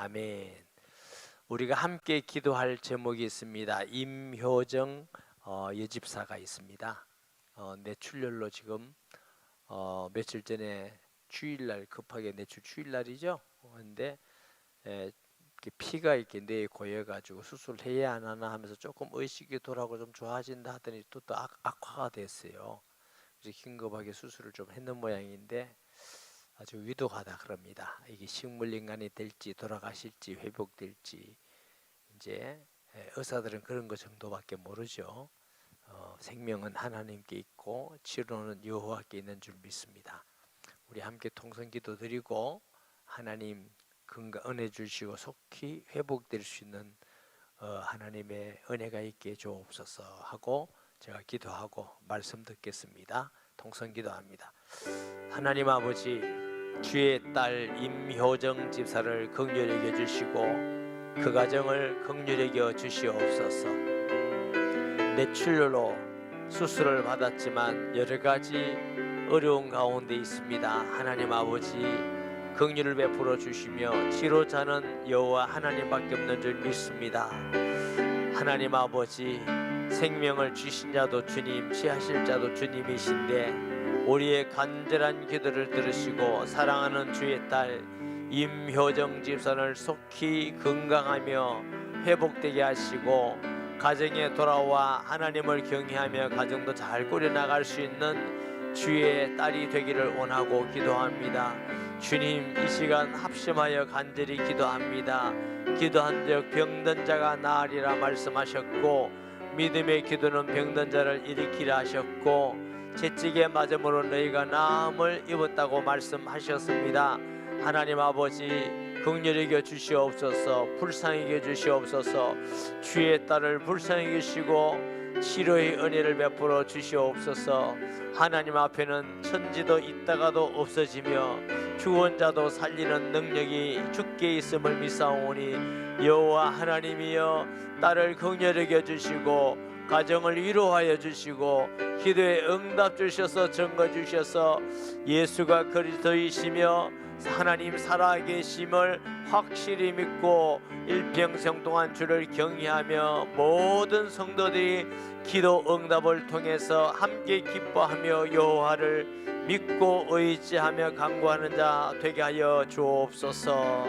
아멘. 우리가 함께 기도할 제목이 있습니다. 임효정 여집사가 있습니다. 뇌출혈로 지금 며칠 전에 주일날 급하게 뇌출 주일날이죠. 근데 피가 이렇게 뇌에 고여가지고 수술해야 하나 하면서 조금 의식이 돌아오고 좀 좋아진다 하더니 또 악화가 됐어요. 그래서 긴급하게 수술을 좀 했는 모양인데 아주 위독하다 그럽니다. 이게 식물인간이 될지 돌아가실지 회복될지 이제 의사들은 그런 거 정도밖에 모르죠. 생명은 하나님께 있고 치료는 여호와께 있는 줄 믿습니다. 우리 함께 통성기도 드리고 하나님 건강 은혜 주시고 속히 회복될 수 있는 하나님의 은혜가 있게 주옵소서 하고 제가 기도하고 말씀 듣겠습니다. 통성기도합니다. 하나님 아버지, 주의 딸 임효정 집사를 긍휼히 여겨 주시고 그 가정을 긍휼히 여겨 주시옵소서. 뇌출혈로 수술을 받았지만 여러 가지 어려운 가운데 있습니다. 하나님 아버지, 긍휼을 베풀어 주시며 치료자는 여호와 하나님밖에 없는 줄 믿습니다. 하나님 아버지, 생명을 주신 자도 주님, 취하실 자도 주님이신데 우리의 간절한 기도를 들으시고 사랑하는 주의 딸 임효정 집사를 속히 건강하며 회복되게 하시고 가정에 돌아와 하나님을 경외하며 가정도 잘 꾸려나갈 수 있는 주의 딸이 되기를 원하고 기도합니다. 주님, 이 시간 합심하여 간절히 기도합니다. 기도한 적 병든 자가 나으리라 말씀하셨고 믿음의 기도는 병든 자를 일으키라 하셨고 채찍에 맞음으로 너희가 나음을 입었다고 말씀하셨습니다. 하나님 아버지, 긍휼히 여겨 주시옵소서. 불쌍히 여겨 주시옵소서. 주의 딸을 불쌍히 여기시고 치료의 은혜를 베풀어 주시옵소서. 하나님 앞에는 천지도 있다가도 없어지며 죽은 자도 살리는 능력이 주께 있음을 믿사오니 여호와 하나님이여 딸을 긍휼히 여겨 주시고 가정을 위로하여 주시고 기도에 응답 주셔서 증거 주셔서 예수가 그리스도이시며 하나님 살아계심을 확실히 믿고 일평생 동안 주를 경외하며 모든 성도들이 기도 응답을 통해서 함께 기뻐하며 여호와를 믿고 의지하며 간구하는 자 되게 하여 주옵소서.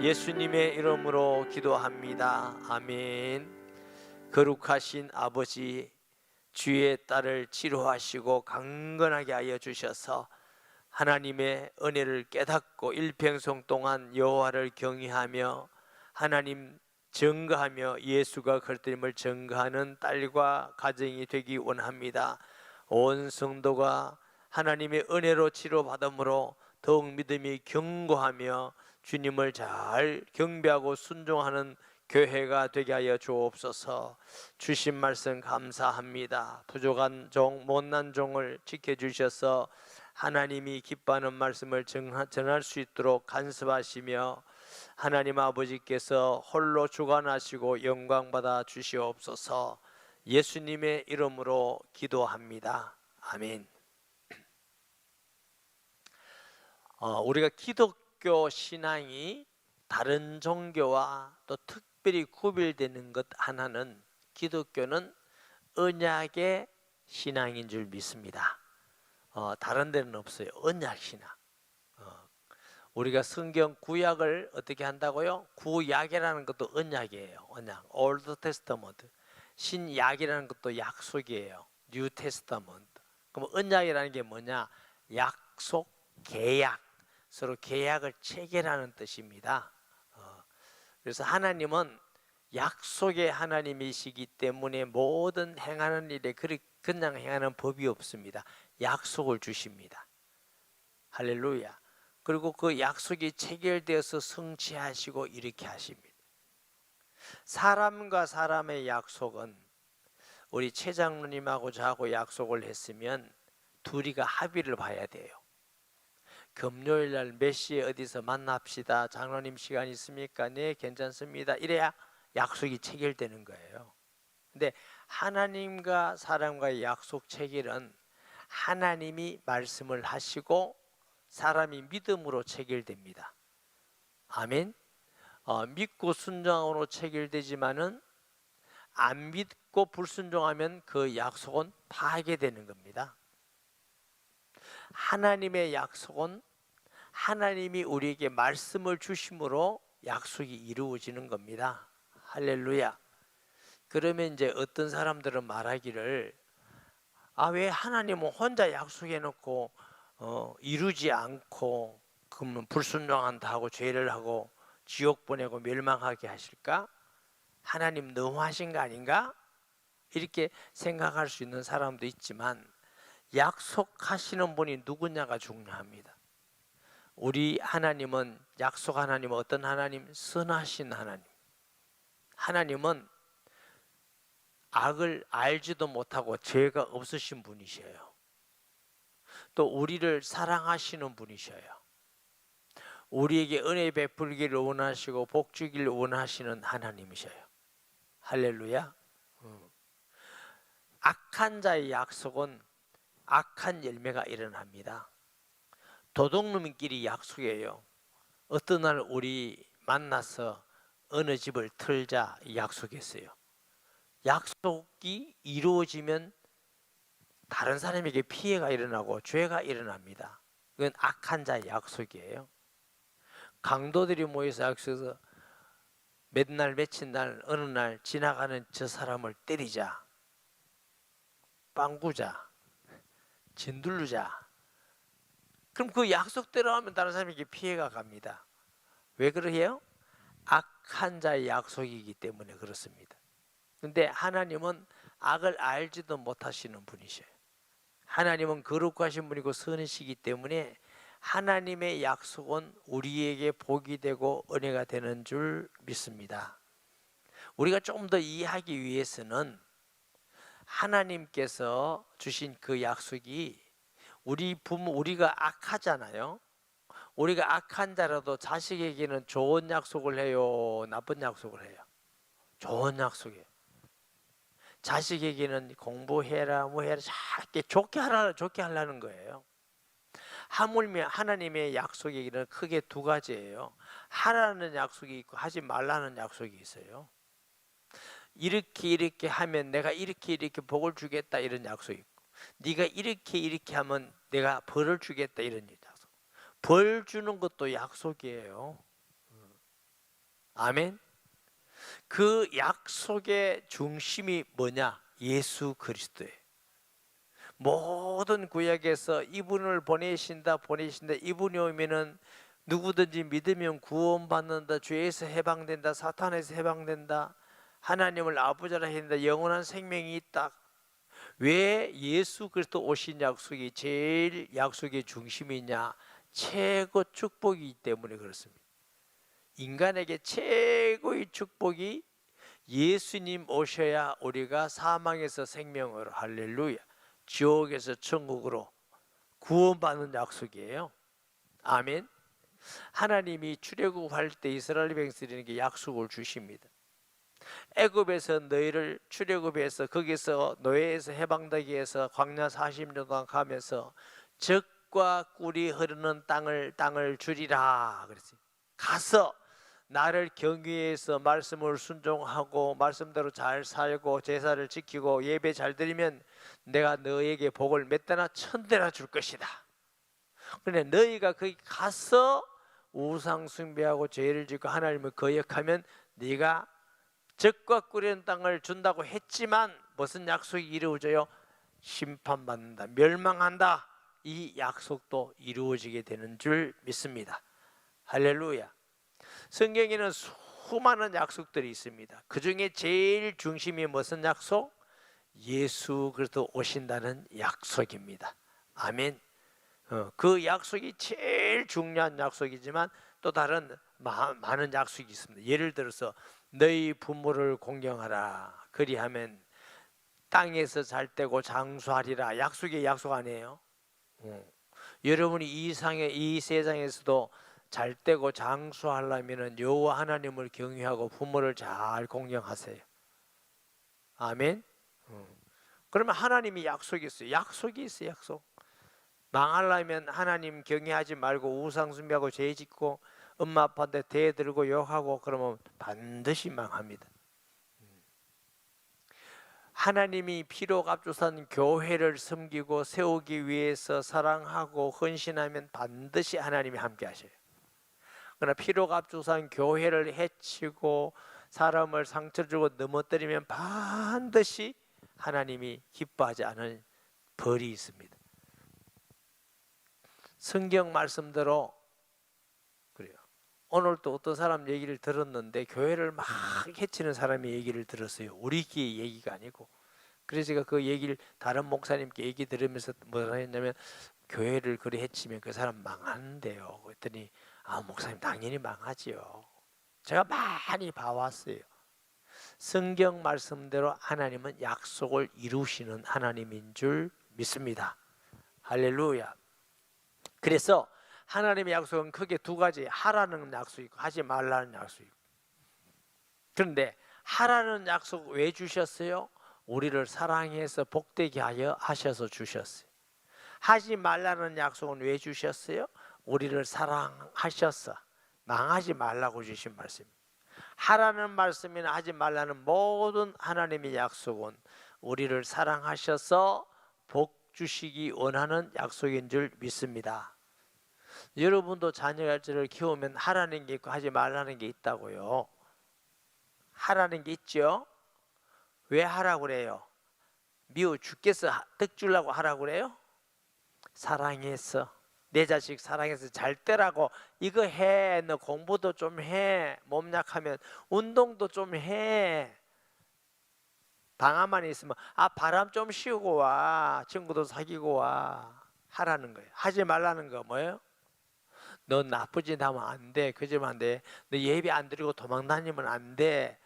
예수님의 이름으로 기도합니다. 아멘. 거룩하신 아버지, 주의 딸을 치료하시고 강건하게 하여 주셔서 하나님의 은혜를 깨닫고 일평생 동안 여호와를 경외하며 하나님 증거하며 예수가 그리스도임을 증거하는 딸과 가정이 되기 원합니다. 온 성도가 하나님의 은혜로 치료받음으로 더욱 믿음이 견고하며 주님을 잘 경배하고 순종하는 교회가 되게 하여 주옵소서. 주신 말씀 감사합니다. 부족한 종, 못난 종을 지켜주셔서 하나님이 기뻐하는 말씀을 전할 수 있도록 간섭하시며 하나님 아버지께서 홀로 주관하시고 영광받아 주시옵소서. 예수님의 이름으로 기도합니다. 아멘. 우리가 기독교 신앙이 다른 종교와 또 특별히 구별되는 것 하나는 기독교는 언약의 신앙인 줄 믿습니다. 다른 데는 없어요. 언약 신앙. 우리가 성경 구약을 어떻게 한다고요? 구약이라는 것도 언약이에요. 언약. 올드 테스터먼트. 신약이라는 것도 약속이에요. 뉴 테스터먼트. 그럼 언약이라는 게 뭐냐? 약속, 계약. 서로 계약을 체결하는 뜻입니다. 그래서 하나님은 약속의 하나님이시기 때문에 모든 행하는 일에 그냥 행하는 법이 없습니다. 약속을 주십니다. 할렐루야. 그리고 그 약속이 체결되어서 성취하시고 이렇게 하십니다. 사람과 사람의 약속은 우리 최 장로님하고 저하고 약속을 했으면 둘이가 합의를 봐야 돼요. 금요일 날 몇 시에 어디서 만납시다. 장로님 시간 있습니까? 네, 괜찮습니다. 이래야 약속이 체결되는 거예요. 근데 하나님과 사람과의 약속 체결은 하나님이 말씀을 하시고 사람이 믿음으로 체결됩니다. 아멘. 믿고 순종으로 체결되지만은 안 믿고 불순종하면 그 약속은 파괴되는 겁니다. 하나님의 약속은 하나님이 우리에게 말씀을 주심으로 약속이 이루어지는 겁니다. 할렐루야. 그러면 이제 어떤 사람들은 말하기를, 왜 하나님은 혼자 약속해 놓고 이루지 않고 그러면 불순종한다 하고 죄를 하고 지옥 보내고 멸망하게 하실까? 하나님 너무하신 거 아닌가? 이렇게 생각할 수 있는 사람도 있지만, 약속하시는 분이 누구냐가 중요합니다. 우리 하나님은, 약속 하나님은 어떤 하나님? 선하신 하나님. 하나님은 악을 알지도 못하고 죄가 없으신 분이셔요. 또 우리를 사랑하시는 분이셔요. 우리에게 은혜 베풀기를 원하시고 복 주기를 원하시는 하나님이셔요. 할렐루야. 악한 자의 약속은 악한 열매가 일어납니다. 도둑놈끼리 약속이에요. 어떤 날 우리 만나서 어느 집을 털자 약속했어요. 약속이 이루어지면 다른 사람에게 피해가 일어나고 죄가 일어납니다. 그건 악한 자의 약속이에요. 강도들이 모여서 약속해서 몇날 며칠 날 어느 날 지나가는 저 사람을 때리자, 빵구자, 진두르자. 그럼 그 약속대로 하면 다른 사람에게 피해가 갑니다. 왜 그러해요? 악한 자의 약속이기 때문에 그렇습니다. 근데 하나님은 악을 알지도 못하시는 분이셔요. 하나님은 거룩하신 분이고 선이시기 때문에 하나님의 약속은 우리에게 복이 되고 은혜가 되는 줄 믿습니다. 우리가 조금 더 이해하기 위해서는 하나님께서 주신 그 약속이, 우리 부모, 우리가 악하잖아요. 우리가 악한 자라도 자식에게는 좋은 약속을 해요, 나쁜 약속을 해요? 좋은 약속이에요. 자식에게는 공부해라, 뭐 해라, 좋게 하라는 거예요. 하물며 하나님의 약속에는 크게 두 가지예요. 하라는 약속이 있고 하지 말라는 약속이 있어요. 이렇게 하면 내가 이렇게 복을 주겠다, 이런 약속이 있고, 네가 이렇게 하면 내가 벌을 주겠다, 이런 약속. 벌 주는 것도 약속이에요. 아멘. 그 약속의 중심이 뭐냐? 예수 그리스도예요. 모든 구약에서 이분을 보내신다, 이분이 오면은 누구든지 믿으면 구원받는다, 죄에서 해방된다, 사탄에서 해방된다, 하나님을 아버지라 한다, 영원한 생명이 있다. 왜 예수 그리스도 오신 약속이 제일 약속의 중심이냐? 최고 축복이기 때문에 그렇습니다. 인간에게 최고의 축복이 예수님 오셔야 우리가 사망에서 생명으로, 할렐루야, 지옥에서 천국으로 구원받는 약속이에요. 아멘. 하나님이 출애굽할 때 이스라엘 백성들에게 약속을 주십니다. 애굽에서 너희를 출애굽해서 거기서 노예에서 해방되기 위해서 광야 40년 동안 가면서 젖과 꿀이 흐르는 땅을 주리라 그랬어요. 가서 나를 경외해서 말씀을 순종하고 말씀대로 잘 살고 제사를 지키고 예배 잘 드리면 내가 너에게 복을 몇 대나 천 대나 줄 것이다. 그런데 너희가 거기 가서 우상 숭배하고 죄를 짓고 하나님을 거역하면 네가 젖과 꿀이는 땅을 준다고 했지만 무슨 약속이 이루어져요? 심판받는다, 멸망한다. 이 약속도 이루어지게 되는 줄 믿습니다. 할렐루야. 성경에는 수많은 약속들이 있습니다. 그 중에 제일 중심이 무슨 약속? 예수 그리스도 오신다는 약속입니다. 아멘. 그 약속이 제일 중요한 약속이지만 또 다른 많은 약속이 있습니다. 예를 들어서 너희 부모를 공경하라, 그리하면 땅에서 잘 되고 장수하리라. 약속의 약속 아니에요? 여러분이 이 세상에서도 잘 되고 장수하려면 여호와 하나님을 경외하고 부모를 잘 공경하세요. 아멘. 그러면 하나님이 약속이 있어요. 약속이 있어요. 약속. 망하려면 하나님 경외하지 말고 우상 숭배하고 죄 짓고 엄마 아빠한테 대들고 욕하고 그러면 반드시 망합니다. 하나님이 피로 값주산 교회를 섬기고 세우기 위해서 사랑하고 헌신하면 반드시 하나님이 함께 하셔요. 그러나 피로 값주산 교회를 해치고 사람을 상처 주고 넘어뜨리면 반드시 하나님이 기뻐하지 않을 벌이 있습니다. 성경 말씀대로 그래요. 오늘 또 어떤 사람 얘기를 들었는데 교회를 막 해치는 사람의 얘기를 들었어요. 우리 교회 얘기가 아니고. 그래서 제가 그 얘기를 다른 목사님께 얘기 들으면서 뭐라 했냐면 교회를 그리 해치면 그 사람 망하는데요. 그랬더니 아 목사님 당연히 망하지요. 제가 많이 봐왔어요. 성경 말씀대로 하나님은 약속을 이루시는 하나님인 줄 믿습니다. 할렐루야. 그래서 하나님의 약속은 크게 두 가지, 하라는 약속이 있고 하지 말라는 약속이 있고. 그런데 하라는 약속 왜 주셨어요? 우리를 사랑해서 복되게 하여 하셔서 주셨어요. 하지 말라는 약속은 왜 주셨어요? 우리를 사랑하셔서 망하지 말라고 주신 말씀입니다. 하라는 말씀이나 하지 말라는 모든 하나님의 약속은 우리를 사랑하셔서 복 주시기 원하는 약속인 줄 믿습니다. 여러분도 자녀를 키우면 하라는 게 있고 하지 말라는 게 있다고요. 하라는 게 있죠. 왜 하라고 그래요? 미워 죽겠어 떡 주려고 하라고 그래요? 사랑해서 내 자식 사랑해서 잘 때라고 이거 해. 너 공부도 좀 해. 몸 약하면 운동도 좀 해. 방아만 있으면 아 바람 좀 씌우고 와. 친구도 사귀고 와. 하라는 거예요. 하지 말라는 거 뭐예요? 너 나쁜 짓 하면 안 돼. 그러면 안 돼. 너 예배 안 드리고 도망 다니면 안 돼.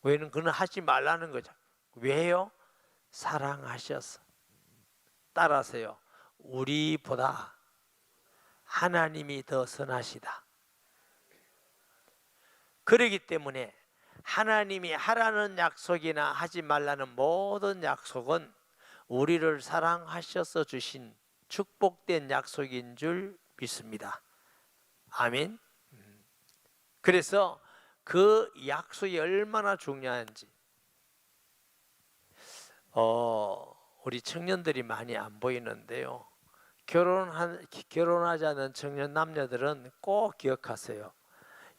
왜는 그는 하지 말라는 거죠. 왜요? 사랑하셔서. 따라서요. 우리보다 하나님이 더 선하시다. 그렇기 때문에 하나님이 하라는 약속이나 하지 말라는 모든 약속은 우리를 사랑하셔서 주신 축복된 약속인 줄 믿습니다. 아멘. 그래서 그 약속이 얼마나 중요한지 우리 청년들이 많이 안 보이는데요. 결혼하지 않은 청년 남녀들은 꼭 기억하세요.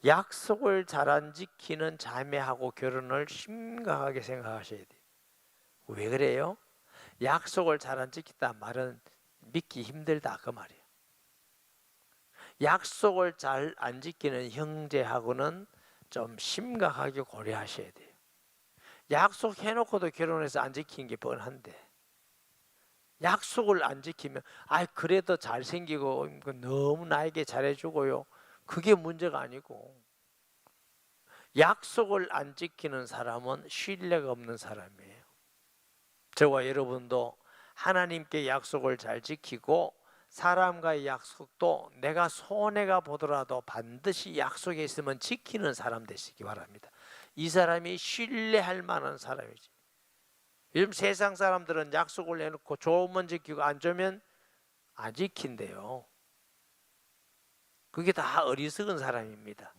약속을 잘 안 지키는 자매하고 결혼을 심각하게 생각하셔야 돼요. 왜 그래요? 약속을 잘 안 지켰다 말은 믿기 힘들다 그 말이에요. 약속을 잘 안 지키는 형제하고는 좀 심각하게 고려하셔야 돼요. 약속해놓고도 결혼해서 안 지킨 게 뻔한데 약속을 안 지키면 그래도 잘생기고 너무 나에게 잘해주고요. 그게 문제가 아니고 약속을 안 지키는 사람은 신뢰가 없는 사람이에요. 저와 여러분도 하나님께 약속을 잘 지키고 사람과의 약속도 내가 손해가 보더라도 반드시 약속에 있으면 지키는 사람 되시기 바랍니다. 이 사람이 신뢰할 만한 사람이지. 요즘 세상 사람들은 약속을 해놓고 좋으면 지키고 안 좋으면 안 지킨대요. 그게 다 어리석은 사람입니다.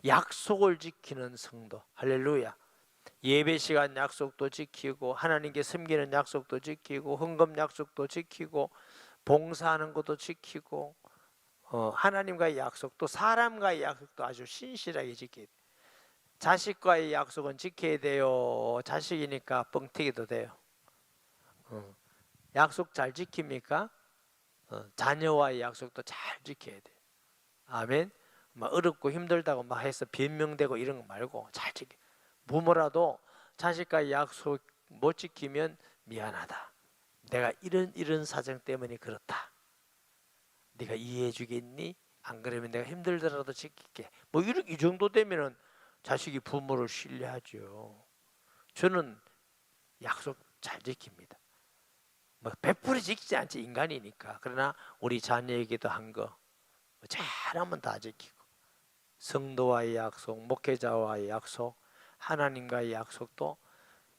약속을 지키는 성도, 할렐루야. 예배 시간 약속도 지키고 하나님께 섬기는 약속도 지키고 헌금 약속도 지키고 봉사하는 것도 지키고 하나님과의 약속도 사람과의 약속도 아주 신실하게 지켜야 돼요. 자식과의 약속은 지켜야 돼요. 자식이니까 뻥튀기도 돼요. 약속 잘 지킵니까? 자녀와의 약속도 잘 지켜야 돼요. 아멘. 막 어렵고 힘들다고 막 해서 변명되고 이런 거 말고 잘 지켜. 부모라도 자식과의 약속 못 지키면 미안하다. 내가 이런 사정 때문에 그렇다. 네가 이해해 주겠니? 안 그러면 내가 힘들더라도 지킬게. 뭐 이 정도 되면은 자식이 부모를 신뢰하죠. 저는 약속 잘 지킵니다. 뭐 100% 지키지 않지 인간이니까. 그러나 우리 자녀에게도 한 거 잘하면 다 지키고 성도와의 약속, 목회자와의 약속, 하나님과의 약속도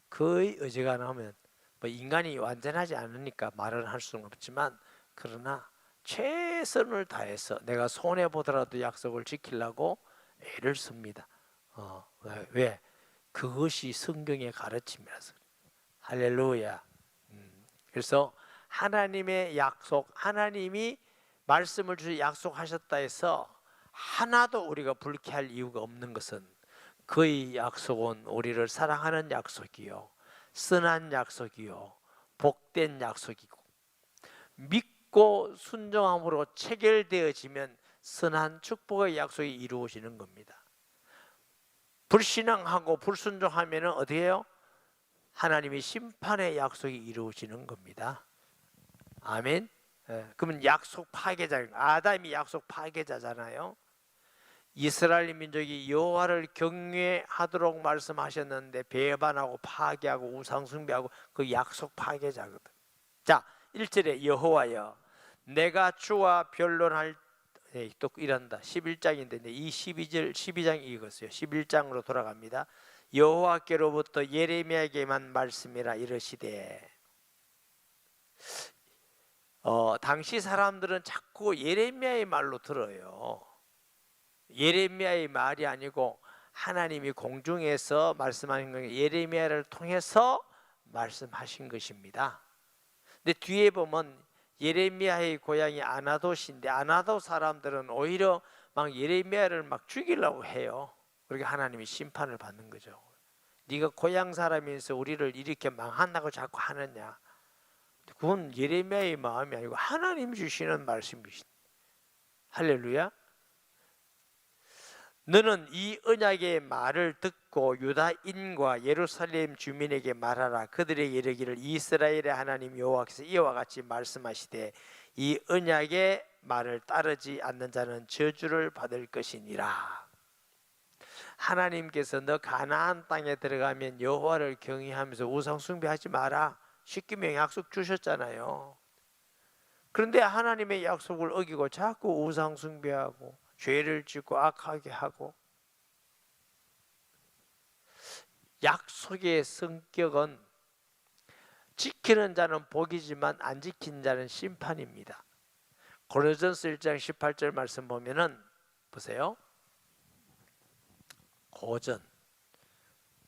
거의 어지간하면 뭐 인간이 완전하지 않으니까 말을 할 수는 없지만 그러나 최선을 다해서 내가 손해 보더라도 약속을 지키려고 애를 씁니다. 왜? 그것이 성경의 가르침이라서. 할렐루야. 그래서 하나님의 약속, 하나님이 말씀을 주시 약속하셨다 해서 하나도 우리가 불쾌할 이유가 없는 것은 그의 약속은 우리를 사랑하는 약속이요, 선한 약속이요, 복된 약속이고, 믿고 순종함으로 체결되어지면 선한 축복의 약속이 이루어지는 겁니다. 불신앙하고 불순종하면 어떻게 해요? 하나님이 심판의 약속이 이루어지는 겁니다. 아멘. 그러면 약속 파괴자, 아담이 약속 파괴자잖아요. 이스라엘 민족이 여호와를 경외하도록 말씀하셨는데 배반하고 파괴하고 우상 숭배하고 그 약속 파괴자거든. 자, 1절에 여호와여 내가 주와 변론할 또 이란다. 11장인데 이 12장 읽었어요. 11장으로 돌아갑니다. 여호와께로부터 예레미야에게만 말씀이라 이르시되, 당시 사람들은 자꾸 예레미야의 말로 들어요. 예레미야의 말이 아니고 하나님이 공중에서 말씀하신 거, 예레미야를 통해서 말씀하신 것입니다. 근데 뒤에 보면 예레미야의 고향이 아나돗인데 아나돗 사람들은 오히려 막 예레미야를 막 죽이려고 해요. 그렇게 하나님이 심판을 받는 거죠. 네가 고향 사람이면서 우리를 이렇게 망한다고 자꾸 하느냐. 그건 예레미야의 마음이 아니고 하나님 주시는 말씀이신. 할렐루야. 너는 이 언약의 말을 듣고 유다인과 예루살렘 주민에게 말하라. 그들에게 이르기를 이스라엘의 하나님 여호와께서 이와 같이 말씀하시되 이 언약의 말을 따르지 않는 자는 저주를 받을 것이니라. 하나님께서 너 가나안 땅에 들어가면 여호와를 경외하면서 우상 숭배하지 마라. 십계명 약속 주셨잖아요. 그런데 하나님의 약속을 어기고 자꾸 우상 숭배하고 죄를 짓고 악하게 하고, 약속의 성격은 지키는 자는 복이지만 안 지킨 자는 심판입니다. 고린도전서 1장 18절 말씀 보면은 보세요.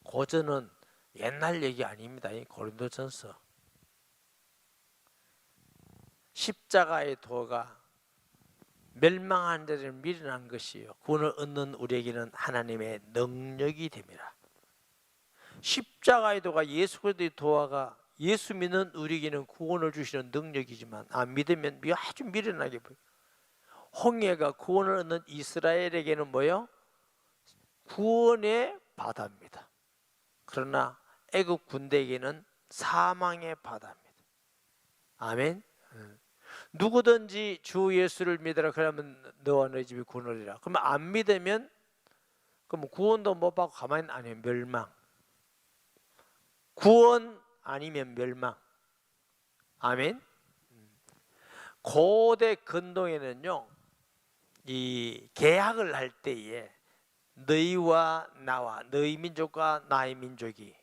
고전은 옛날 얘기 아닙니다. 고린도전서. 십자가의 도가 멸망한 자를 밀어난 것이요 구원을 얻는 우리에게는 하나님의 능력이 됩니다. 십자가의 도가 예수 그리스도의 도화가 예수 믿는 우리에게는 구원을 주시는 능력이지만 안 믿으면 아주 미련하게 보여요. 홍해가 구원을 얻는 이스라엘에게는 뭐요? 구원의 바다입니다. 그러나 애국 군대에게는 사망의 바다입니다. 아멘. 누구든지 주 예수를 믿으라 그러면 너와 너희 집이 구원을 얻으리라. 그러면 안 믿으면 그럼 구원도 못 받고 가만히 아니면 멸망. 구원 아니면 멸망. 아멘. 고대 근동에는요, 이 계약을 할 때에 너희와 나와 너희 민족과 나의 민족이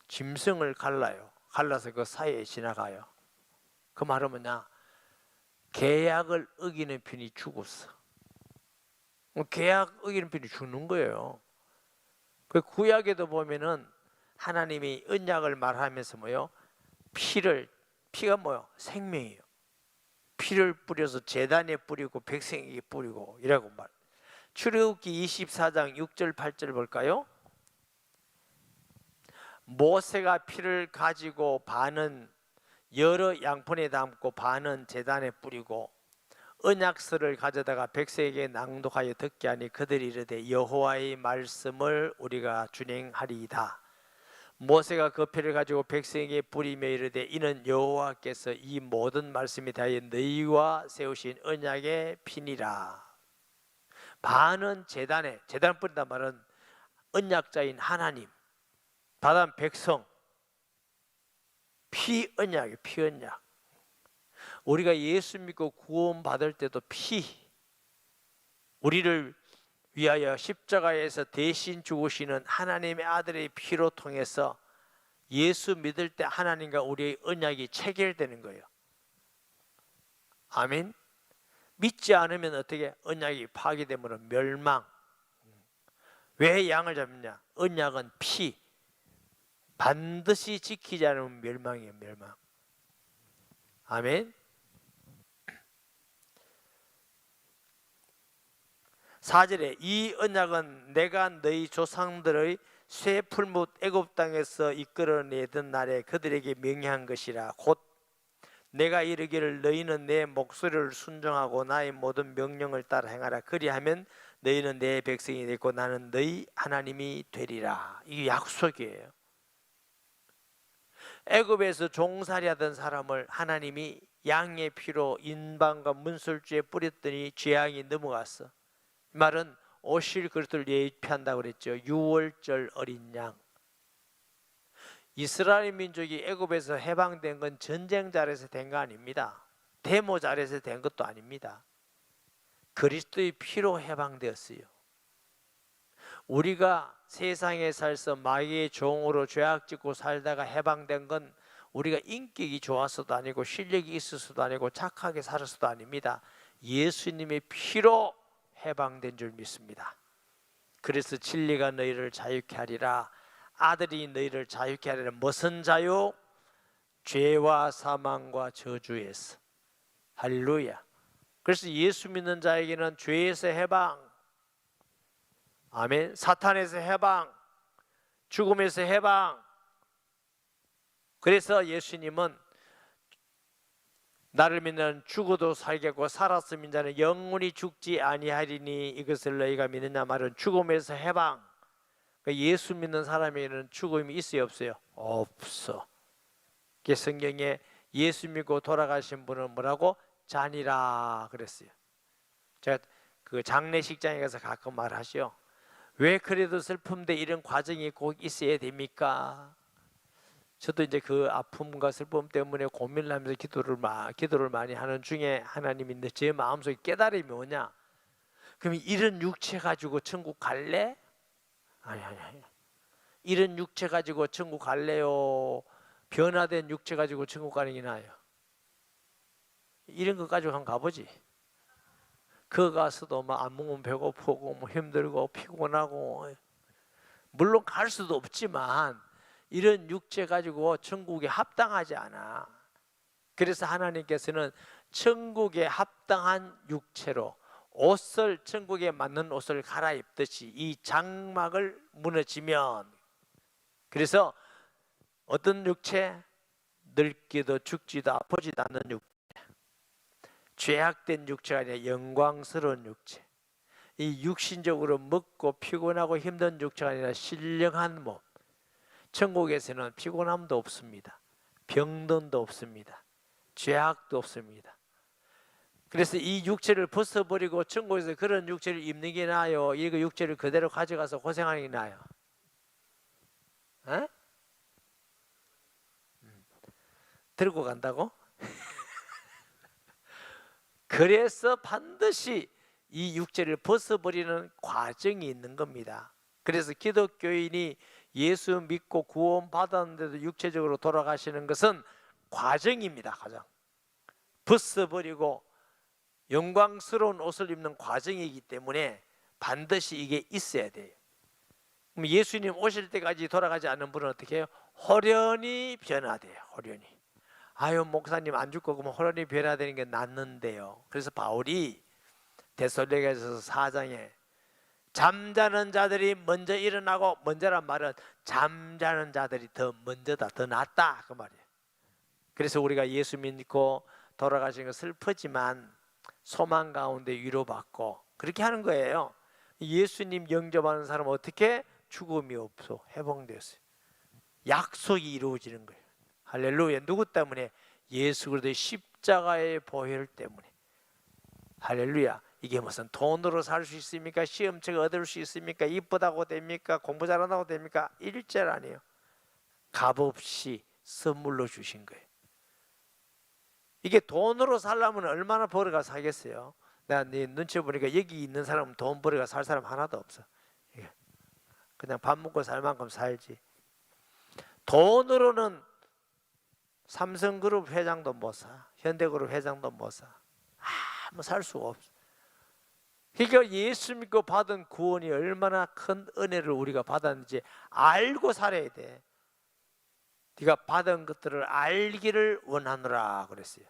짐승을 갈라서 그 사이에 지나가요. 그 말은 뭐냐? 계약을 어기는 편이 죽었어. 계약 어기는 편이 죽는 거예요. 그 구약에도 보면은 하나님이 언약을 말하면서 뭐요? 피가 뭐요? 생명이에요. 피를 뿌려서 제단에 뿌리고 백성에게 뿌리고 이라고 말. 출애굽기 24장 6절 8절 볼까요? 모세가 피를 가지고 반은 여러 양푼에 담고 반은 제단에 뿌리고 언약서를 가져다가 백성에게 낭독하여 듣게 하니 그들이 이르되 여호와의 말씀을 우리가 준행하리이다. 모세가 그 피를 가지고 백성에게 뿌리며 이르되 이는 여호와께서 이 모든 말씀에 대하여 너희와 세우신 언약의 피니라. 반은 제단 뿌린단 말은 언약자인 하나님, 반은 백성. 피언약이에요. 피언약. 우리가 예수 믿고 구원 받을 때도 우리를 위하여 십자가에서 대신 죽으시는 하나님의 아들의 피로 통해서 예수 믿을 때 하나님과 우리의 언약이 체결되는 거예요. 아멘. 믿지 않으면 어떻게? 언약이 파괴되면 멸망. 왜 양을 잡느냐? 언약은 피. 반드시 지키지 않으면 멸망이에요. 멸망. 아멘. 4절에 이 언약은 내가 너희 조상들의 쇠 풀무 애굽 땅에서 이끌어내던 날에 그들에게 명령한 것이라. 곧 내가 이르기를 너희는 내 목소리를 순종하고 나의 모든 명령을 따라 행하라. 그리하면 너희는 내 백성이 되고 나는 너희 하나님이 되리라. 이게 약속이에요. 애굽에서 종살이하던 사람을 하나님이 양의 피로 인방과 문설주에 뿌렸더니 죄악이 넘어갔어. 이 말은 오실 그리스도를 예표한다고 그랬죠. 유월절 어린 양. 이스라엘 민족이 애굽에서 해방된 건 전쟁 잘해서 된 거 아닙니다. 데모 잘해서 된 것도 아닙니다. 그리스도의 피로 해방되었어요. 우리가 세상에 살서 마귀의 종으로 죄악 짓고 살다가 해방된 건 우리가 인격이 좋아서도 아니고 실력이 있어서도 아니고 착하게 살아서도 아닙니다. 예수님의 피로 해방된 줄 믿습니다. 그래서 진리가 너희를 자유케 하리라. 아들이 너희를 자유케 하리라. 무슨 자유? 죄와 사망과 저주에서. 할렐루야. 그래서 예수 믿는 자에게는 죄에서 해방, 아멘. 사탄에서 해방, 죽음에서 해방. 그래서 예수님은 나를 믿는 죽어도 살겠고 살았으면 자는 영원히 죽지 아니하리니 이것을 너희가 믿느냐 말은 죽음에서 해방. 예수 믿는 사람에게는 죽음이 있어요 없어요? 없어. 성경에 예수 믿고 돌아가신 분은 뭐라고? 잔이라 그랬어요. 제가 그 장례식장에 가서 가끔 말하시오. 왜 그래도 슬픔인데 이런 과정이 꼭 있어야 됩니까? 저도 이제 그 아픔과 슬픔 때문에 고민을 하면서 기도를 많이 하는 중에 하나님인데 제 마음속에 깨달음이 뭐냐? 그럼 이런 육체 가지고 천국 갈래? 아니. 이런 육체 가지고 천국 갈래요? 변화된 육체 가지고 천국 가는 게 나아요. 이런 거 가지고 한번 가보지. 그 가서도 막 안 먹으면 배고프고 뭐 힘들고 피곤하고, 물론 갈 수도 없지만 이런 육체 가지고 천국에 합당하지 않아. 그래서 하나님께서는 천국에 합당한 육체로 옷을, 천국에 맞는 옷을 갈아입듯이 이 장막을 무너지면, 그래서 어떤 육체? 늙기도 죽지도 아프지도 않는 육체, 죄악된 육체가 아니라 영광스러운 육체, 이 육신적으로 먹고 피곤하고 힘든 육체가 아니라 신령한 몸. 천국에서는 피곤함도 없습니다. 병든도 없습니다. 죄악도 없습니다. 그래서 이 육체를 벗어버리고 천국에서 그런 육체를 입는 게 나아요? 이 육체를 그대로 가져가서 고생하는 게 나아요? 에? 들고 간다고? 그래서 반드시 이 육체를 벗어버리는 과정이 있는 겁니다. 그래서 기독교인이 예수 믿고 구원 받았는데도 육체적으로 돌아가시는 것은 과정입니다. 과정. 벗어버리고 영광스러운 옷을 입는 과정이기 때문에 반드시 이게 있어야 돼요. 그럼 예수님 오실 때까지 돌아가지 않는 분은 어떻게 해요? 호련히 변화돼요. 호련히. 아유 목사님 안 죽고 그러면 호련히 변화되는 게 낫는데요. 그래서 바울이 데살로니가서 4장에 잠자는 자들이 먼저 일어나고, 먼저란 말은 잠자는 자들이 더 먼저다, 더 낫다 그 말이에요. 그래서 우리가 예수 믿고 돌아가신 거 슬프지만 소망 가운데 위로받고 그렇게 하는 거예요. 예수님 영접하는 사람은 어떻게? 죽음이 없어, 해방되었어요. 약속이 이루어지는 거예요. 할렐루야. 누구 때문에? 예수 그리스도의 십자가의 보혈 때문에. 할렐루야. 이게 무슨 돈으로 살 수 있습니까? 시험책 얻을 수 있습니까? 이쁘다고 됩니까? 공부 잘한다고 됩니까? 일절 아니에요. 값없이 선물로 주신 거예요. 이게 돈으로 살려면 얼마나 벌어가 살겠어요? 내가 네 눈치 보니까 여기 있는 사람은 돈 벌어가 살 사람 하나도 없어. 그냥 밥 먹고 살 만큼 살지. 돈으로는 삼성그룹 회장도 못 사, 현대그룹 회장도 못 사. 한번 살 수가 없어. 그러니까 예수 믿고 받은 구원이 얼마나 큰 은혜를 우리가 받았는지 알고 살아야 돼. 네가 받은 것들을 알기를 원하노라 그랬어요.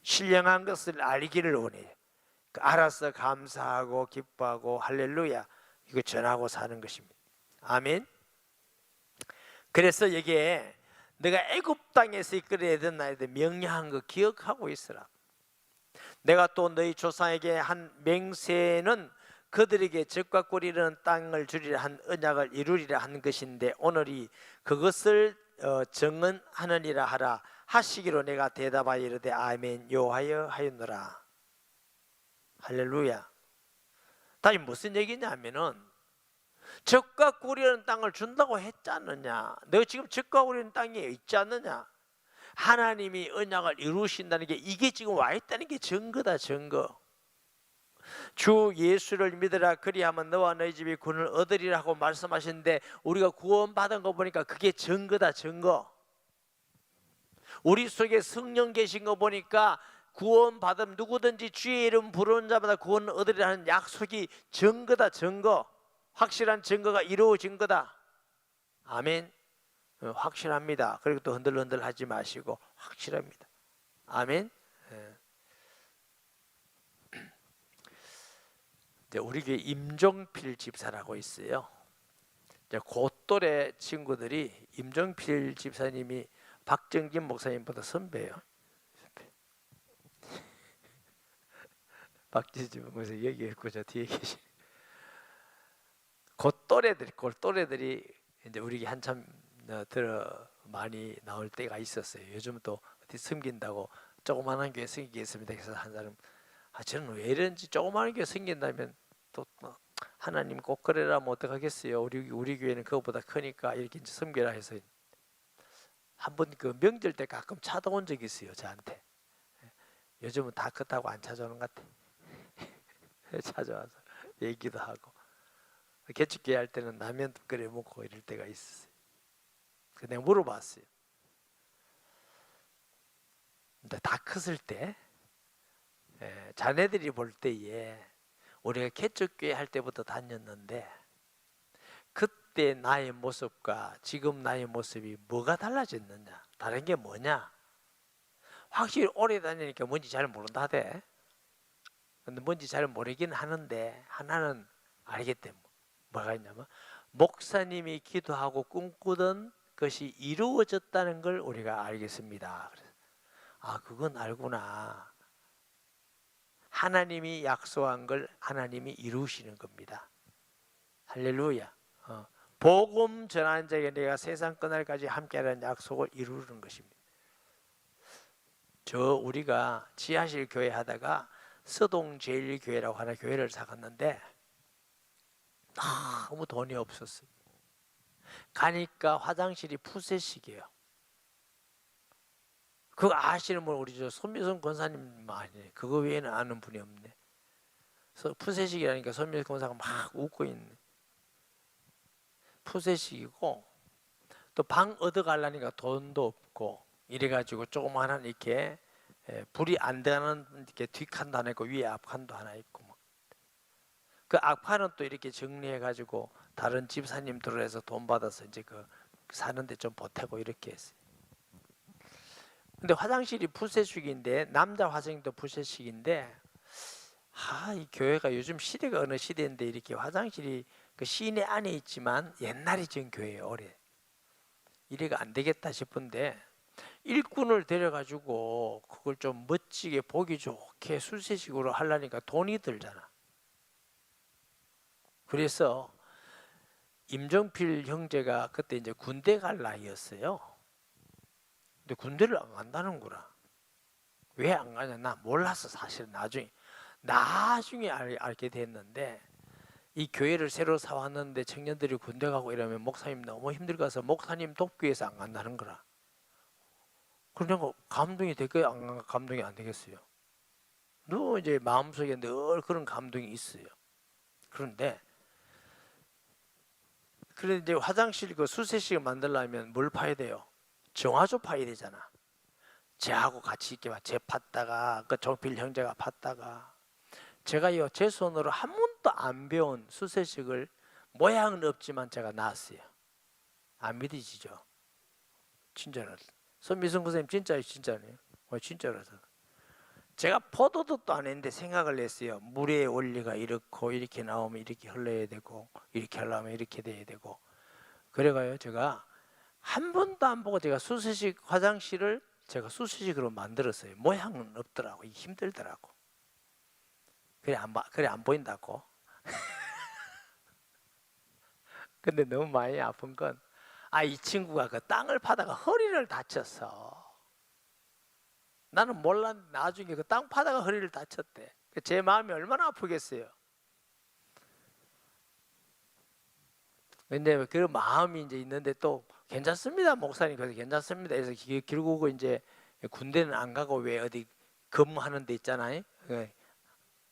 신령한 것을 알기를 원해요. 알아서 감사하고 기뻐하고 할렐루야 이거 전하고 사는 것입니다. 아멘. 그래서 여기에 내가 애굽 땅에서 이끌어내던 나에게 명령한 거 기억하고 있으라. 내가 또 너희 조상에게 한 맹세는 그들에게 젖과 꿀이 흐르는 땅을 주리라 한 언약을 이루리라 한 것인데 오늘이 그것을 정언하느니라 하라 하시기로 내가 대답하여 이르되 아멘 여호와여 하였노라. 할렐루야. 다시 무슨 얘기냐면은 젖과 꿀이 흐르는 땅을 준다고 했지 않느냐. 너 지금 젖과 꿀이 흐르는 땅에 있지 않느냐. 하나님이 언약을 이루신다는 게 이게 지금 와 있다는 게 증거다. 증거. 주 예수를 믿으라 그리하면 너와 너희 집이 구원을 얻으리라고 말씀하시는데 우리가 구원받은 거 보니까 그게 증거다. 증거. 우리 속에 성령 계신 거 보니까 구원받음 누구든지 주의 이름 부르는 자마다 구원을 얻으리라는 약속이 증거다. 증거. 확실한 증거가 이루어진 거다. 아멘. 확실합니다. 그리고 또 흔들흔들 하지 마시고 확실합니다. 아멘. 우리 교회 임종필 집사라고 있어요. 고또래 친구들이 임종필 집사님이 박정진 목사님보다 선배예요. 박정진 목사님 여기 있고 저 뒤에 계신 고또래들이 이제 우리 한참 들어 많이 나올 때가 있었어요. 요즘 또 어디 섬긴다고 조그마한 교회 섬기겠습니다. 그래서 한 사람 저는 왜 이런지 조그마한 교회 섬긴다면 또 하나님 꼭 그래라면 어떡하겠어요. 우리 교회는 그것보다 크니까 이렇게 이제 섬기라 해서 한 번 그 명절 때 가끔 찾아온 적이 있어요. 저한테. 요즘은 다 그렇다고 안 찾아오는 것 같아. 찾아와서 얘기도 하고 개축교회 할 때는 라면도 끓여 먹고 이럴 때가 있었어요. 내가 물어봤어요. 근데 다 컸을 때 자네들이 볼 때에 우리가 개축교회 할 때부터 다녔는데 그때 나의 모습과 지금 나의 모습이 뭐가 달라졌느냐? 다른 게 뭐냐? 확실히 오래 다니니까 뭔지 잘 모른다 하대. 근데 뭔지 잘 모르긴 하는데 하나는 알겠대. 뭐가 있냐면 목사님이 기도하고 꿈꾸던 것이 이루어졌다는 걸 우리가 알겠습니다. 아, 그건 알구나. 하나님이 약속한 걸 하나님이 이루시는 겁니다. 할렐루야. 복음 전하는 자에게 내가 세상 끝날까지 함께하는 약속을 이루는 것입니다. 우리가 지하실 교회 하다가 서동제일교회라고 하는 교회를 사갔는데 너무 돈이 없었어요. 가니까 화장실이 푸세식이에요. 그거 아시는 분 우리 손미선 권사님 아니에요. 그거 외에는 아는 분이 없네. 그래서 푸세식이라니까 손미선 권사가 막 웃고 있네. 푸세식이고 또 방 얻어가려니까 돈도 없고 이래가지고 조그마한 이렇게 불이 안 되는 이렇게 뒷칸도 하나 있고 위에 앞칸도 하나 있고 그 앞칸은 또 이렇게 정리해가지고 다른 집사님들로 해서 돈 받아서 이제 그 사는데 좀 보태고 이렇게 했어요. 근데 화장실이 푸세식인데 남자 화장실도 푸세식인데 이 교회가 요즘 시대가 어느 시대인데 이렇게 화장실이 그 시내 안에 있지만 옛날에 지은 교회예요. 오래. 이래가 안 되겠다 싶은데 일꾼을 데려가지고 그걸 좀 멋지게 보기 좋게 수세식으로 하려니까 돈이 들잖아. 그래서 임종필 형제가 그때 이제 군대 갈 나이였어요. 근데 군대를 안 간다는구나. 왜 안 가냐? 나 몰랐어. 사실은 나중에 알게 됐는데 이 교회를 새로 사왔는데 청년들이 군대 가고 이러면 목사님 너무 힘들어서 목사님 돕기 위해서 안 간다는 거라. 그러니까 감동이 될까요? 감동이 안 되겠어요? 늘 이제 마음속에 늘 그런 감동이 있어요. 그런데 이제 화장실 그 수세식을 만들려면 뭘 파야 돼요? 정화조 파야 되잖아. 쟤하고 같이 이렇게 쟤 팠다가 그 종필 형제가 팠다가 제가요 제 손으로 한 번도 안 배운 수세식을 모양은 없지만 제가 낳았어요. 안 믿으시죠? 진짜로. 손미승 선생님 진짜네요. 진짜라서. 제가 포도도 안 했는데 생각을 했어요. 물의 원리가 이렇고 이렇게 나오면 이렇게 흘러야 되고 이렇게 하려면 이렇게 돼야 되고. 그래가요 제가 한 번도 안 보고 제가 수세식 화장실을 제가 수세식으로 만들었어요. 모양은 없더라고. 힘들더라고. 그래 안 보인다고. 근데 너무 많이 아픈 건 이 친구가 그 땅을 파다가 허리를 다쳤어. 나는 몰랐는데 나중에 그 땅 파다가 허리를 다쳤대. 제 마음이 얼마나 아프겠어요. 근데 그 마음이 이제 있는데 또 괜찮습니다 목사님. 그래서 괜찮습니다. 그래서 결국 이제 군대는 안 가고 왜 어디 근무하는 데 있잖아요.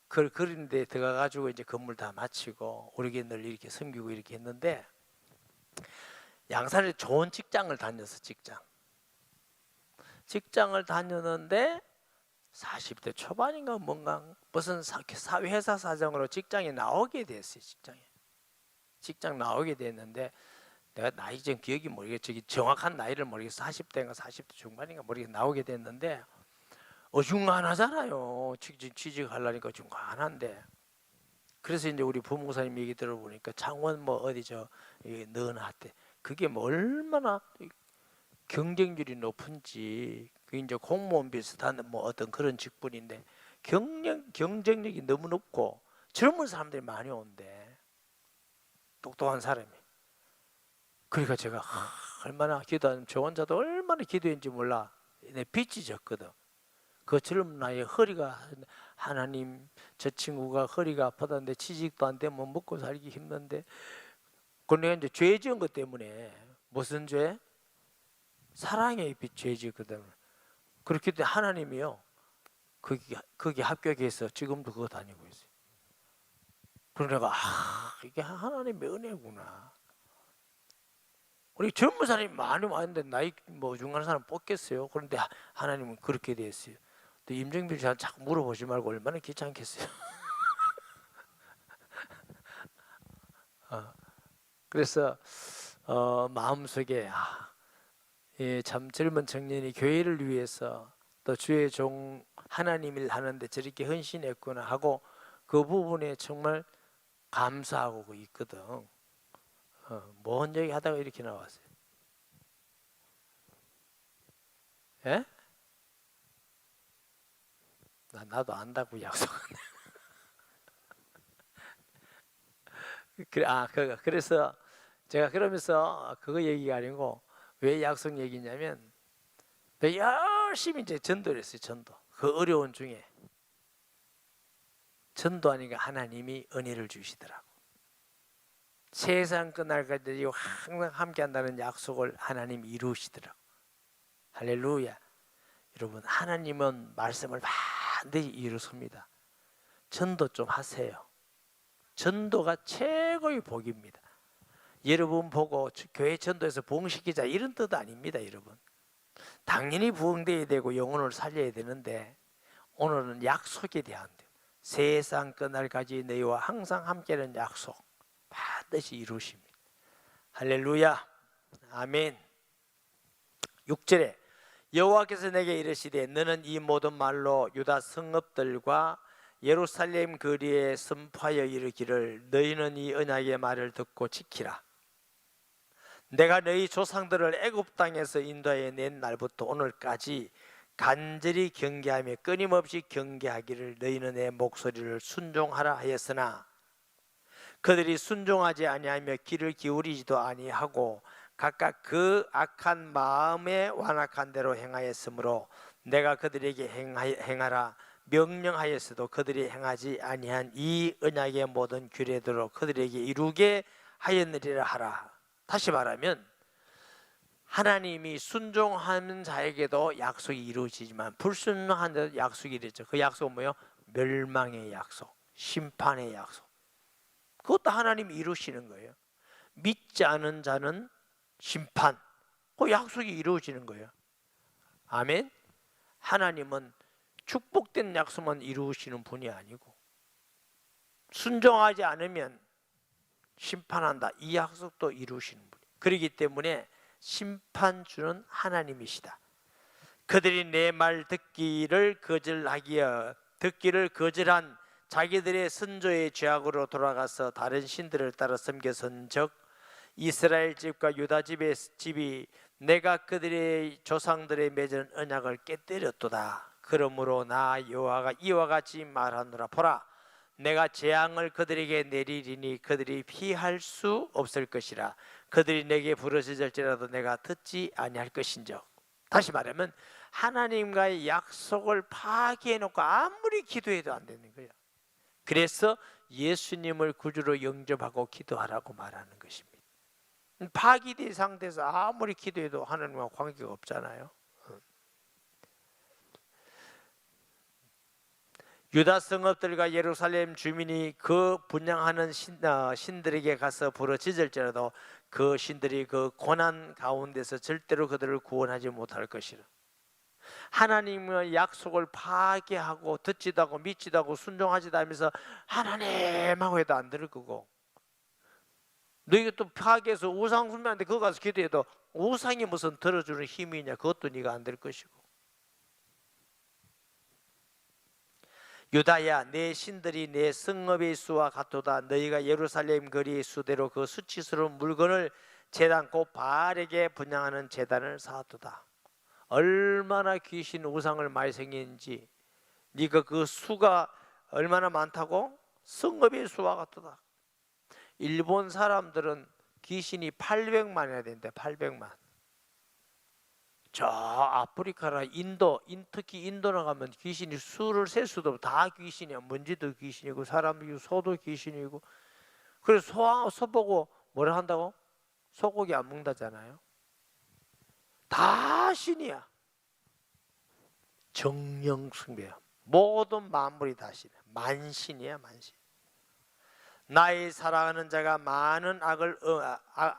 그런 데 들어가가지고 이제 근무를 다 마치고 오르겐을 이렇게 섬기고 이렇게 했는데 양산에 좋은 직장을 다녔어. 직장을 다녔는데 40대 초반인가 뭔가 무슨 회사 사정으로 직장에 나오게 됐어요. 직장 나오게 됐는데 내가 나이 좀 기억이 모르겠죠. 정확한 나이를 모르겠어. 40대인가 40대 중반인가 모르겠어. 나오게 됐는데 어중간하잖아요. 취직하려니까 중간한데. 그래서 이제 우리 부목사님 얘기 들어보니까 창원 뭐 어디 너나한테 그게 뭐 얼마나 경쟁률이 높은지. 그 이제 공무원 비슷한 뭐 어떤 그런 직분인데 경쟁력이 너무 높고 젊은 사람들이 많이 온대. 똑똑한 사람이. 그러니까 제가 얼마나 기도하면 저 혼자도 얼마나 기도했는지 몰라. 내 빛이 졌거든. 그 젊은 나이에 허리가 하나님 저 친구가 허리가 아프다는데 취직도 안 되면 먹고 살기 힘든데 그 내가 이제 죄 지은 것 때문에 무슨 죄? 사랑의 빛 죄 지었거든. 그렇기 때문에 하나님이요 거기 합격해서 지금도 그거 다니고 있어요. 그러니까 이게 하나님의 은혜구나. 우리 젊은 사람이 많이 왔는데 나이 뭐 중간한 사람 뽑겠어요. 그런데 하나님은 그렇게 됐어요. 또 임정빈 씨한테 자꾸 물어보지 말고 얼마나 귀찮겠어요. 그래서 마음속에 참 젊은 청년이 교회를 위해서 또 주의 종 하나님 일 하는데 저렇게 헌신했구나 하고 그 부분에 정말 감사하고 있거든. 뭔 얘기 하다가 이렇게 나왔어요. 예? 나도 안다고 약속하네. 그래서 제가 그러면서 그거 얘기가 아니고 왜 약속 얘기냐면 열심히 이제 전도를 했어요. 전도. 그 어려운 중에 전도하니까 하나님이 은혜를 주시더라고. 세상 끝날까지 항상 함께 한다는 약속을 하나님이 이루시더라고. 할렐루야. 여러분 하나님은 말씀을 반드시 이루십니다. 전도 좀 하세요. 전도가 최고의 복입니다. 여러분 보고 교회 전도에서 부흥시키자 이런 뜻 아닙니다. 여러분 당연히 부흥돼야 되고 영혼을 살려야 되는데 오늘은 약속에 대한 세상 끝날까지 너희와 항상 함께하는 약속 반드시 이루십니다. 할렐루야. 아멘. 6절에 여호와께서 내게 이르시되 너는 이 모든 말로 유다 성읍들과 예루살렘 거리에 선포하여 이르기를 너희는 이 언약의 말을 듣고 지키라. 내가 너희 조상들을 애굽 땅에서 인도하여 낸 날부터 오늘까지 간절히 경계하며 끊임없이 경계하기를 너희는 내 목소리를 순종하라 하였으나 그들이 순종하지 아니하며 귀를 기울이지도 아니하고 각각 그 악한 마음에 완악한 대로 행하였으므로 내가 그들에게 행하라 명령하였어도 그들이 행하지 아니한 이 언약의 모든 규례대로 그들에게 이루게 하였느니라 하라. 다시 말하면 하나님이 순종하는 자에게도 약속이 이루어지지만 불순종하는 자도 약속이 이루어져. 그 약속은 뭐예요? 멸망의 약속, 심판의 약속. 그것도 하나님이 이루시는 거예요. 믿지 않은 자는 심판. 그 약속이 이루어지는 거예요. 아멘. 하나님은 축복된 약속만 이루시는 분이 아니고 순종하지 않으면 심판한다, 이 약속도 이루시는 분. 그렇기 때문에 심판주는 하나님이시다. 그들이 내 말 듣기를 거절한 자기들의 선조의 죄악으로 돌아가서 다른 신들을 따라 섬겼은즉 이스라엘 집과 유다 집이 내가 그들의 조상들의 맺은 언약을 깨뜨렸도다. 그러므로 나 여호와가 이와 같이 말하노라. 보라, 내가 재앙을 그들에게 내리리니 그들이 피할 수 없을 것이라. 그들이 내게 부르짖을지라도 내가 듣지 아니할 것인즉. 다시 말하면 하나님과의 약속을 파기해놓고 아무리 기도해도 안 되는 거예요. 그래서 예수님을 구주로 영접하고 기도하라고 말하는 것입니다. 파기된 상태에서 아무리 기도해도 하나님과 관계가 없잖아요. 유다 성읍들과 예루살렘 주민이 그 분향하는 신들에게 가서 부르짖을지라도 그 신들이 그 고난 가운데서 절대로 그들을 구원하지 못할 것이라. 하나님의 약속을 파괴하고 듣지도 않고 믿지도 않고 순종하지도 않으면서 하나님하고 해도 안 들을 거고, 너희가 또 파괴해서 우상 숭배하는데 그거 가서 기도해도 우상이 무슨 들어주는 힘이 있냐, 그것도 네가 안 될 것이고. 유다야, 내 신들이 내 성읍의 수와 같도다. 너희가 예루살렘 거리의 수대로 그 수치스러운 물건을 제단 곧 바알에게 분향하는 제단을 쌓았도다. 얼마나 귀신 우상을 많이 생겼는지, 네가 그 수가 얼마나 많다고? 성읍의 수와 같도다. 일본 사람들은 귀신이 800만이나 된대. 800만. 저 아프리카나 인도, 특히 인도 나가면 귀신이 수를 셀 수도 없고 다 귀신이야. 먼지도 귀신이고 사람도 소도 귀신이고. 그래서 소 보고 뭐라 한다고? 소고기 안 먹는다잖아요. 다 신이야. 정령 숭배야. 모든 만물이 다 신이야. 만신이야, 만신. 나의 사랑하는 자가 많은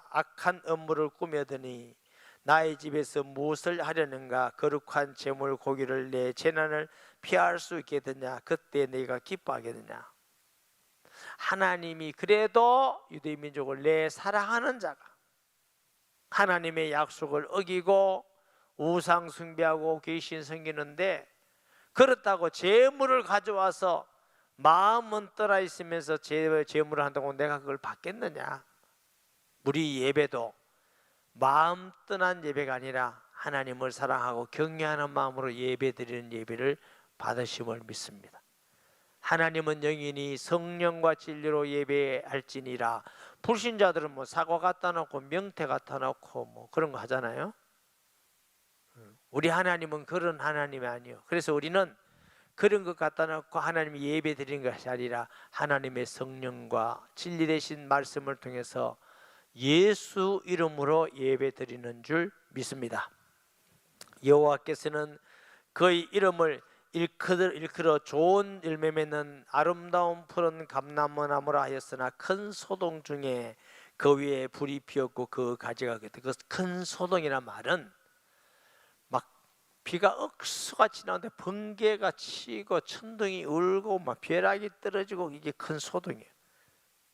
악한 업무를 꾸며드니 나의 집에서 무엇을 하려는가? 거룩한 제물 고기를 내 재난을 피할 수 있겠느냐? 그때 네가 기뻐하겠느냐? 하나님이 그래도 유대 민족을 내 사랑하는 자가 하나님의 약속을 어기고 우상 숭배하고 귀신 섬기는데, 그렇다고 제물을 가져와서 마음은 떠나 있으면서 제물을 한다고 내가 그걸 받겠느냐? 우리 예배도 마음 떠난 예배가 아니라 하나님을 사랑하고 경외하는 마음으로 예배드리는 예배를 받으심을 믿습니다. 하나님은 영원히 성령과 진리로 예배할지니라. 불신자들은 뭐 사과 갖다 놓고 명태 갖다 놓고 뭐 그런 거 하잖아요. 우리 하나님은 그런 하나님이 아니에요. 그래서 우리는 그런 것 갖다 놓고 하나님이 예배 드리는 것이 아니라 하나님의 성령과 진리 되신 말씀을 통해서 예수 이름으로 예배 드리는 줄 믿습니다. 여호와께서는 그의 이름을 일컬어 좋은 열매 맺는 아름다운 푸른 감나무나무라 하였으나 큰 소동 중에 그 위에 불이 피었고 그 가지가 그 큰 소동이란 말은 막 비가 억수같이 나오는데 번개가 치고 천둥이 울고 막 벼락이 떨어지고, 이게 큰 소동이에요.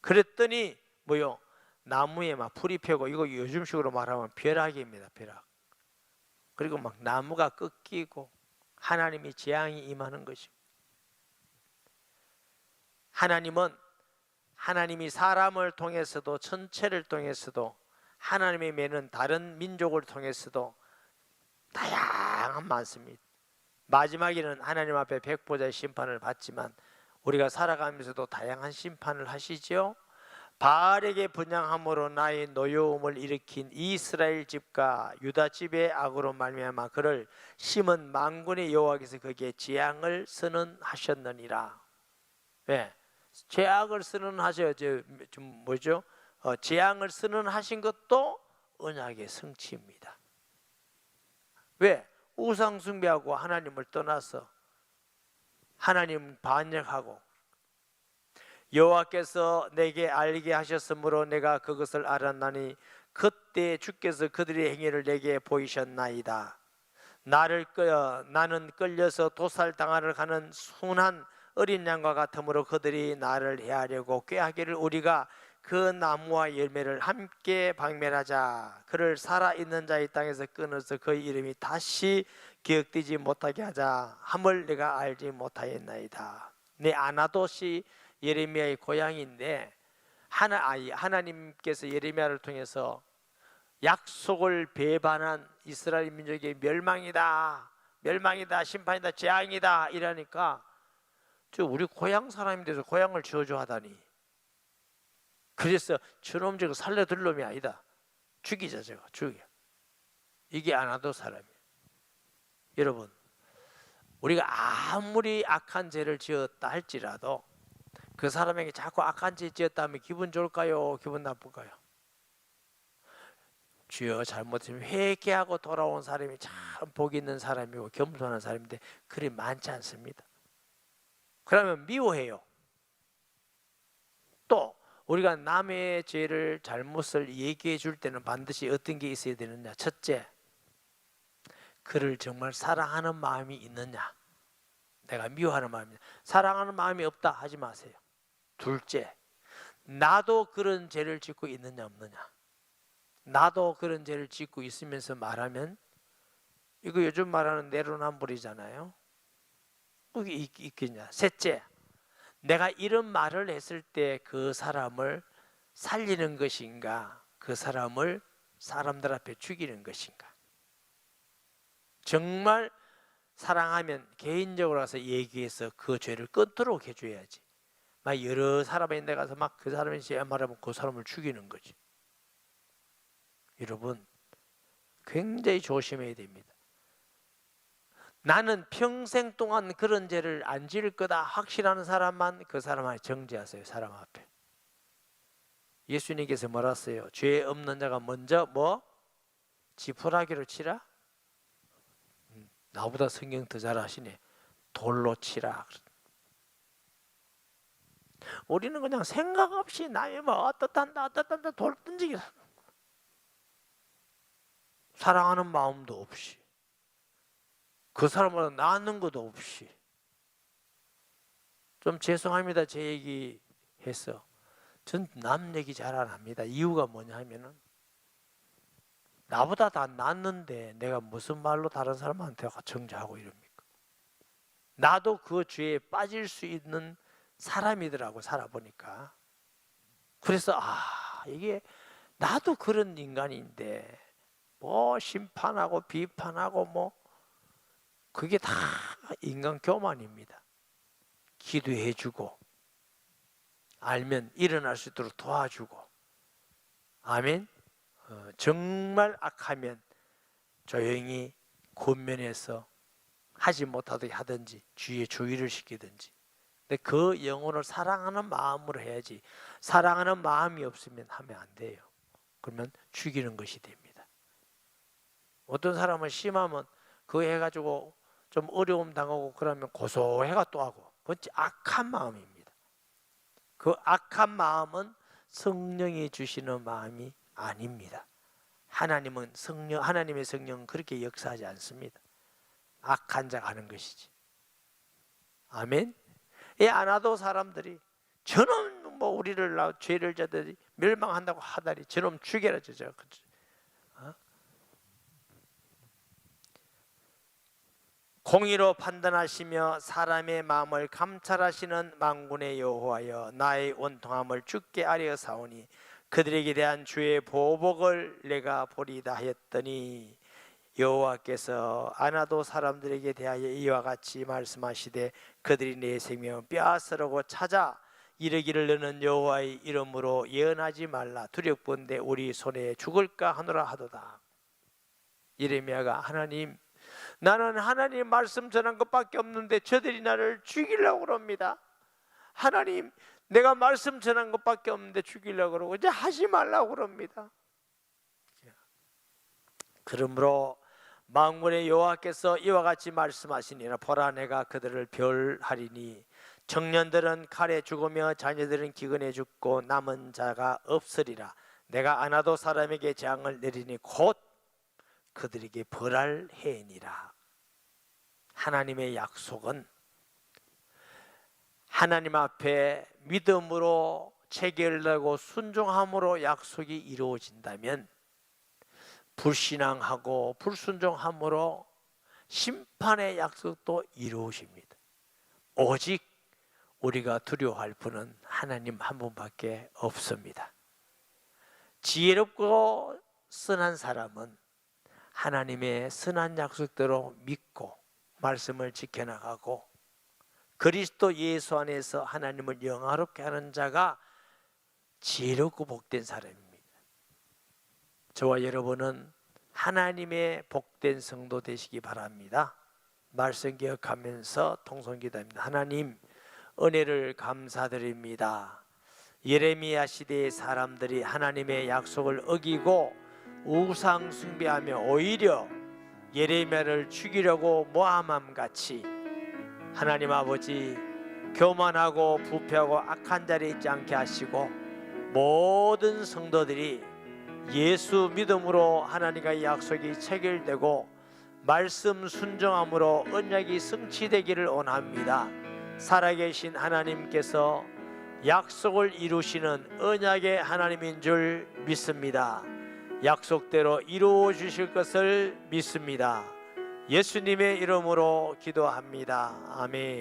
그랬더니 뭐요? 나무에 막 불이 펴고, 이거 요즘식으로 말하면 벼락입니다. 벼락. 그리고 막 나무가 꺾이고 하나님이 재앙이 임하는 것이고. 하나님이 사람을 통해서도 천체를 통해서도 하나님의 매는 다른 민족을 통해서도 다양한 많습니다. 마지막에는 하나님 앞에 백보자의 심판을 받지만 우리가 살아가면서도 다양한 심판을 하시죠. 바알에게 분향함으로 나의 노여움을 일으킨 이스라엘 집과 유다 집의 악으로 말미암아 그를 심은 만군의 여호와께서 그에게 재앙을 선언하셨느니라. 네, 재앙을 선언하셔. 좀 뭐죠? 재앙을 선언하신 것도 언약의 성취입니다. 왜? 우상 숭배하고 하나님을 떠나서 하나님 반역하고, 여호와께서 내게 알게 하셨으므로 내가 그것을 알았나니 그때 주께서 그들의 행위를 내게 보이셨나이다. 나는 끌려서 도살당하러 가는 순한 어린 양과 같으므로 그들이 나를 해하려고 꾀하기를 우리가 그 나무와 열매를 함께 박멸하자. 그를 살아있는 자의 땅에서 끊어서 그의 이름이 다시 기억되지 못하게 하자 함을 내가 알지 못하였나이다. 아나돗이 예레미야의 고향인데 하나님께서 예레미야를 통해서 약속을 배반한 이스라엘 민족의 멸망이다, 심판이다, 재앙이다 이러니까 우리 고향 사람이 돼서 고향을 지어줘 하다니. 그래서 저놈 저거 살려둘 놈이 아니다. 죽이자, 저거 죽여. 이게 아나돗 사람이에요. 여러분, 우리가 아무리 악한 죄를 지었다 할지라도 그 사람에게 자꾸 악한 죄 지었다 하면 기분 좋을까요? 기분 나쁠까요? 주여 잘못했으면 회개하고 돌아온 사람이 참 복 있는 사람이고 겸손한 사람인데 그리 많지 않습니다. 그러면 미워해요. 또 우리가 남의 죄를 잘못을 얘기해 줄 때는 반드시 어떤 게 있어야 되느냐. 첫째, 그를 정말 사랑하는 마음이 있느냐. 내가 미워하는 마음이, 사랑하는 마음이 없다 하지 마세요. 둘째, 나도 그런 죄를 짓고 있느냐 없느냐. 나도 그런 죄를 짓고 있으면서 말하면 이거 요즘 말하는 내로남불이잖아요. 그게 있겠냐. 셋째, 내가 이런 말을 했을 때 그 사람을 살리는 것인가, 그 사람을 사람들 앞에 죽이는 것인가. 정말 사랑하면 개인적으로 가서 얘기해서 그 죄를 끊도록 해줘야지. 막 여러 사람이 있는데 가서 막 그 사람이 죄 말하면 그 사람을 죽이는 거지. 여러분, 굉장히 조심해야 됩니다. 나는 평생 동안 그런 죄를 안 지을 거다 확실한 사람만 그 사람한테 정죄하세요. 사람 앞에. 예수님께서 뭐라 했어요? 죄 없는 자가 먼저 지푸라기로 치라? 나보다 성경 더 잘하시네. 돌로 치라. 우리는 그냥 생각 없이 남이 어떻단다 돌 던지기, 사랑하는 마음도 없이, 그 사람보다 나는 것도 없이. 좀 죄송합니다. 제 얘기 해서 전 남 얘기 잘 안 합니다. 이유가 뭐냐 하면은 나보다 다 낫는데 내가 무슨 말로 다른 사람한테 정죄하고 이럽니까? 나도 그 죄에 빠질 수 있는 사람이더라고, 살아보니까. 그래서 이게 나도 그런 인간인데 심판하고 비판하고 그게 다 인간 교만입니다. 기도해주고 알면 일어날 수 있도록 도와주고, 아멘. 정말 악하면 조용히 권면해서 하지 못하게 하든지 주위에 주의를 시키든지. 근데 그 영혼을 사랑하는 마음으로 해야지. 사랑하는 마음이 없으면 하면 안 돼요. 그러면 죽이는 것이 됩니다. 어떤 사람은 심하면 그거 해가지고 좀 어려움 당하고 그러면 고소해가 또 하고, 그건 악한 마음입니다. 그 악한 마음은 성령이 주시는 마음이 아닙니다. 하나님의 성령은 그렇게 역사하지 않습니다. 악한 자가 하는 것이지. 아멘. 이 아나돗 사람들이 저놈 우리를 죄를 져들이 멸망한다고 하다니 저놈 죽여라 저저. 공의로 판단하시며 사람의 마음을 감찰하시는 만군의 여호와여, 나의 원통함을 주께 아뢰어 사오니 그들에게 대한 주의 보복을 내가 보리다 하였더니, 여호와께서 아나돗 사람들에게 대하여 이와 같이 말씀하시되 그들이 내 생명을 빼앗으려고 찾아 이르기를 너는 여호와의 이름으로 예언하지 말라. 두렵건대 우리 손에 죽을까 하노라 하도다. 예레미야가 하나님, 나는 하나님 말씀 전한 것밖에 없는데 저들이 나를 죽이려고 그럽니다. 하나님, 내가 말씀 전한 것밖에 없는데 죽이려고 그러고 이제 하지 말라고 그럽니다. 그러므로 만군의 여호와께서 이와 같이 말씀하시니라. 보라, 내가 그들을 벌하리니 청년들은 칼에 죽으며 자녀들은 기근에 죽고 남은 자가 없으리라. 내가 아나돗 사람에게 재앙을 내리니 곧 그들에게 벌할 해이니라. 하나님의 약속은 하나님 앞에 믿음으로 체결되고 순종함으로 약속이 이루어진다면, 불신앙하고 불순종함으로 심판의 약속도 이루어집니다. 오직 우리가 두려워할 분은 하나님 한 분밖에 없습니다. 지혜롭고 선한 사람은 하나님의 선한 약속대로 믿고 말씀을 지켜나가고 그리스도 예수 안에서 하나님을 영화롭게 하는 자가 지혜롭고 복된 사람입니다. 저와 여러분은 하나님의 복된 성도 되시기 바랍니다. 말씀 기억하면서 통성기도합니다. 하나님, 은혜를 감사드립니다. 예레미야 시대의 사람들이 하나님의 약속을 어기고 우상 숭배하며 오히려 예레미야를 죽이려고 모함함 같이 하나님 아버지, 교만하고 부패하고 악한 자리에 있지 않게 하시고 모든 성도들이 예수 믿음으로 하나님과의 약속이 체결되고 말씀 순종함으로 언약이 성취되기를 원합니다. 살아계신 하나님께서 약속을 이루시는 언약의 하나님인 줄 믿습니다. 약속대로 이루어 주실 것을 믿습니다. 예수님의 이름으로 기도합니다. 아멘.